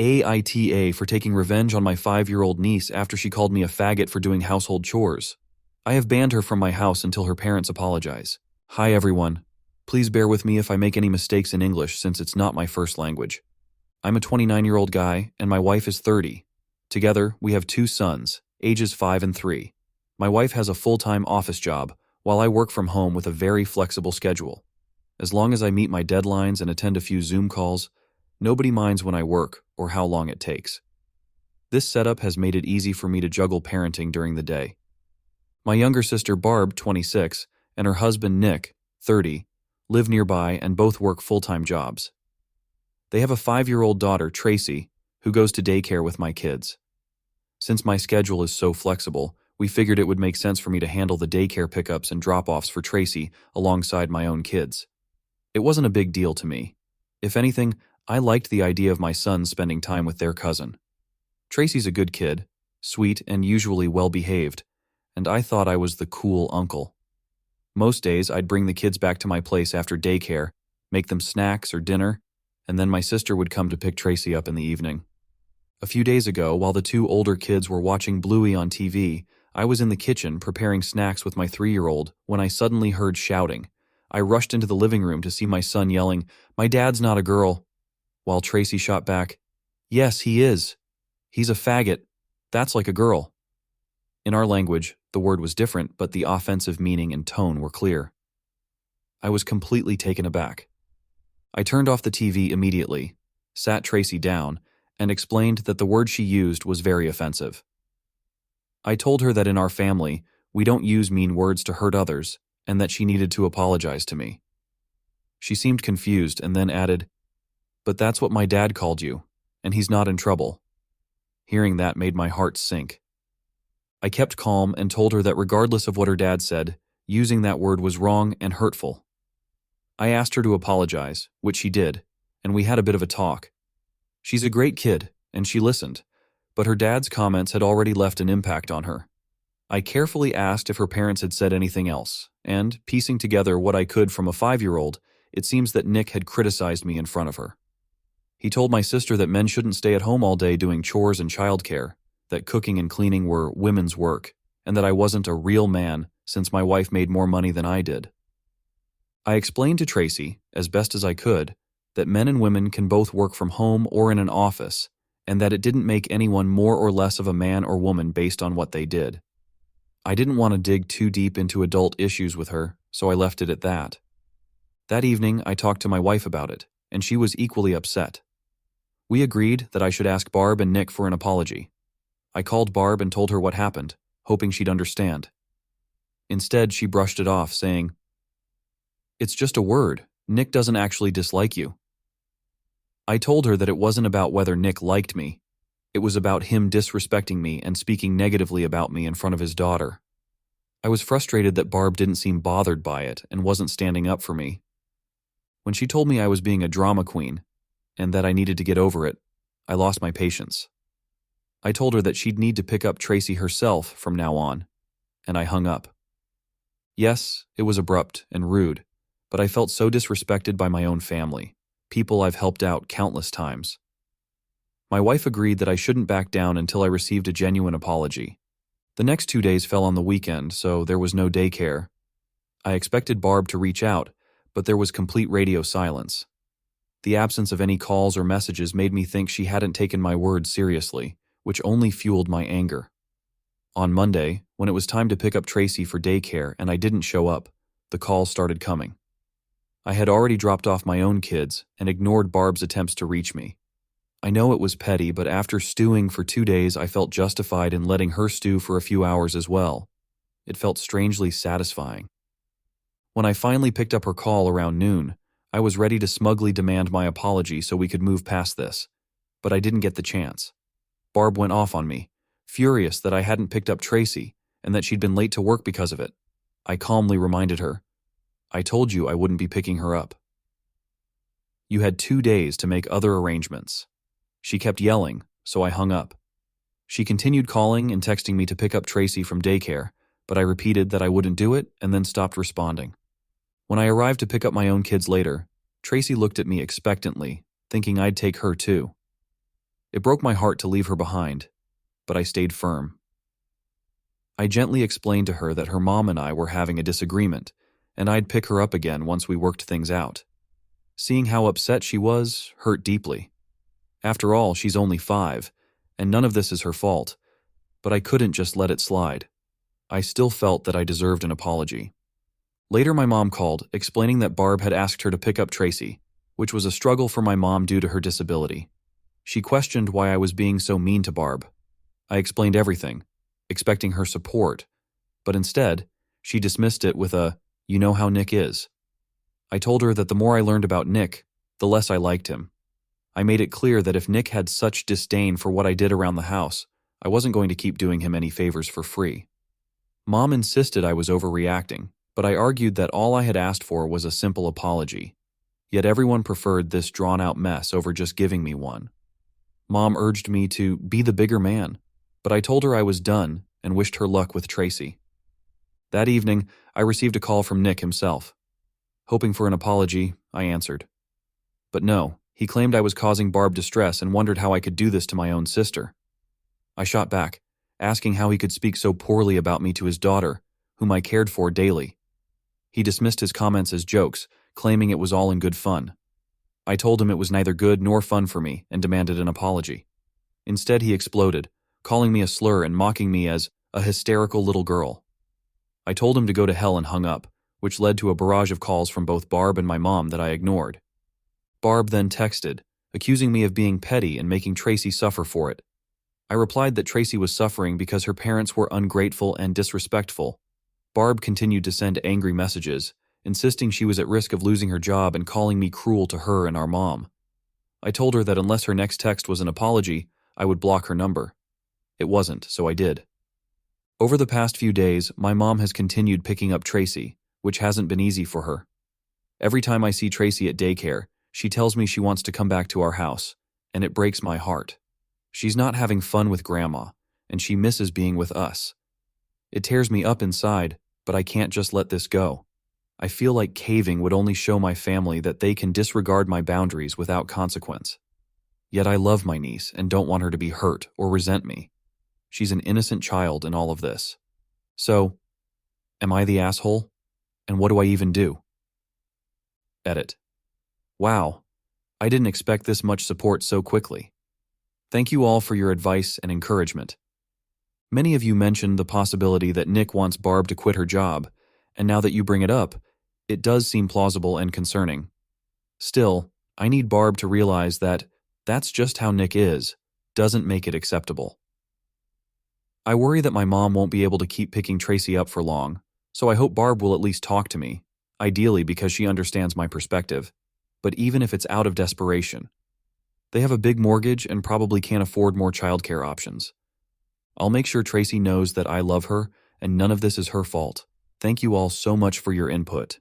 AITA for taking revenge on my 5-year-old niece after she called me a faggot for doing household chores. I have banned her from my house until her parents apologize. Hi everyone. Please bear with me if I make any mistakes in English since it's not my first language. I'm a 29-year-old guy and my wife is 30. Together, we have 2 sons, ages 5 and 3. My wife has a full-time office job, while I work from home with a very flexible schedule. As long as I meet my deadlines and attend a few Zoom calls, nobody minds when I work or how long it takes. This setup has made it easy for me to juggle parenting during the day. My younger sister Barb, 26, and her husband Nick, 30, live nearby and both work full-time jobs. They have a 5-year-old daughter, Tracy, who goes to daycare with my kids. Since my schedule is so flexible, we figured it would make sense for me to handle the daycare pickups and drop-offs for Tracy alongside my own kids. It wasn't a big deal to me. If anything, I liked the idea of my sons spending time with their cousin. Tracy's a good kid, sweet and usually well-behaved, and I thought I was the cool uncle. Most days, I'd bring the kids back to my place after daycare, make them snacks or dinner, and then my sister would come to pick Tracy up in the evening. A few days ago, while the 2 older kids were watching Bluey on TV, I was in the kitchen preparing snacks with my 3-year-old when I suddenly heard shouting. I rushed into the living room to see my son yelling, "My dad's not a girl," while Tracy shot back, "Yes, he is. He's a faggot. That's like a girl." In our language, the word was different, but the offensive meaning and tone were clear. I was completely taken aback. I turned off the TV immediately, sat Tracy down, and explained that the word she used was very offensive. I told her that in our family, we don't use mean words to hurt others, and that she needed to apologize to me. She seemed confused and then added, "But that's what my dad called you, and he's not in trouble." Hearing that made my heart sink. I kept calm and told her that regardless of what her dad said, using that word was wrong and hurtful. I asked her to apologize, which she did, and we had a bit of a talk. She's a great kid, and she listened, but her dad's comments had already left an impact on her. I carefully asked if her parents had said anything else, and, piecing together what I could from a 5-year-old, it seems that Nick had criticized me in front of her. He told my sister that men shouldn't stay at home all day doing chores and childcare, that cooking and cleaning were women's work, and that I wasn't a real man since my wife made more money than I did. I explained to Tracy, as best as I could, that men and women can both work from home or in an office, and that it didn't make anyone more or less of a man or woman based on what they did. I didn't want to dig too deep into adult issues with her, so I left it at that. That evening, I talked to my wife about it, and she was equally upset. We agreed that I should ask Barb and Nick for an apology. I called Barb and told her what happened, hoping she'd understand. Instead, she brushed it off, saying, "It's just a word. Nick doesn't actually dislike you." I told her that it wasn't about whether Nick liked me. It was about him disrespecting me and speaking negatively about me in front of his daughter. I was frustrated that Barb didn't seem bothered by it and wasn't standing up for me. When she told me I was being a drama queen and that I needed to get over it, I lost my patience. I told her that she'd need to pick up Tracy herself from now on, and I hung up. Yes, it was abrupt and rude, but I felt so disrespected by my own family, people I've helped out countless times. My wife agreed that I shouldn't back down until I received a genuine apology. The next 2 days fell on the weekend, so there was no daycare. I expected Barb to reach out, but there was complete radio silence. The absence of any calls or messages made me think she hadn't taken my words seriously, which only fueled my anger. On Monday, when it was time to pick up Tracy for daycare and I didn't show up, the calls started coming. I had already dropped off my own kids and ignored Barb's attempts to reach me. I know it was petty, but after stewing for 2 days, I felt justified in letting her stew for a few hours as well. It felt strangely satisfying. When I finally picked up her call around noon, I was ready to smugly demand my apology so we could move past this, but I didn't get the chance. Barb went off on me, furious that I hadn't picked up Tracy and that she'd been late to work because of it. I calmly reminded her, "I told you I wouldn't be picking her up." "You had 2 days to make other arrangements." She kept yelling, so I hung up. She continued calling and texting me to pick up Tracy from daycare, but I repeated that I wouldn't do it and then stopped responding. When I arrived to pick up my own kids later, Tracy looked at me expectantly, thinking I'd take her too. It broke my heart to leave her behind, but I stayed firm. I gently explained to her that her mom and I were having a disagreement, and I'd pick her up again once we worked things out. Seeing how upset she was hurt deeply. After all, she's only 5, and none of this is her fault, but I couldn't just let it slide. I still felt that I deserved an apology. Later, my mom called, explaining that Barb had asked her to pick up Tracy, which was a struggle for my mom due to her disability. She questioned why I was being so mean to Barb. I explained everything, expecting her support, but instead, she dismissed it with a, "You know how Nick is." I told her that the more I learned about Nick, the less I liked him. I made it clear that if Nick had such disdain for what I did around the house, I wasn't going to keep doing him any favors for free. Mom insisted I was overreacting, but I argued that all I had asked for was a simple apology. Yet everyone preferred this drawn-out mess over just giving me one. Mom urged me to be the bigger man, but I told her I was done and wished her luck with Tracy. That evening, I received a call from Nick himself. Hoping for an apology, I answered. But no, he claimed I was causing Barb distress and wondered how I could do this to my own sister. I shot back, asking how he could speak so poorly about me to his daughter, whom I cared for daily. He dismissed his comments as jokes, claiming it was all in good fun. I told him it was neither good nor fun for me and demanded an apology. Instead, he exploded, calling me a slur and mocking me as a hysterical little girl. I told him to go to hell and hung up, which led to a barrage of calls from both Barb and my mom that I ignored. Barb then texted, accusing me of being petty and making Tracy suffer for it. I replied that Tracy was suffering because her parents were ungrateful and disrespectful. Barb continued to send angry messages, insisting she was at risk of losing her job and calling me cruel to her and our mom. I told her that unless her next text was an apology, I would block her number. It wasn't, so I did. Over the past few days, my mom has continued picking up Tracy, which hasn't been easy for her. Every time I see Tracy at daycare, she tells me she wants to come back to our house, and it breaks my heart. She's not having fun with Grandma, and she misses being with us. It tears me up inside, but I can't just let this go. I feel like caving would only show my family that they can disregard my boundaries without consequence. Yet I love my niece and don't want her to be hurt or resent me. She's an innocent child in all of this. So, am I the asshole? And what do I even do? Edit. Wow, I didn't expect this much support so quickly. Thank you all for your advice and encouragement. Many of you mentioned the possibility that Nick wants Barb to quit her job, and now that you bring it up, it does seem plausible and concerning. Still, I need Barb to realize that that's just how Nick is, doesn't make it acceptable. I worry that my mom won't be able to keep picking Tracy up for long, so I hope Barb will at least talk to me, ideally because she understands my perspective, but even if it's out of desperation. They have a big mortgage and probably can't afford more childcare options. I'll make sure Tracy knows that I love her and none of this is her fault. Thank you all so much for your input.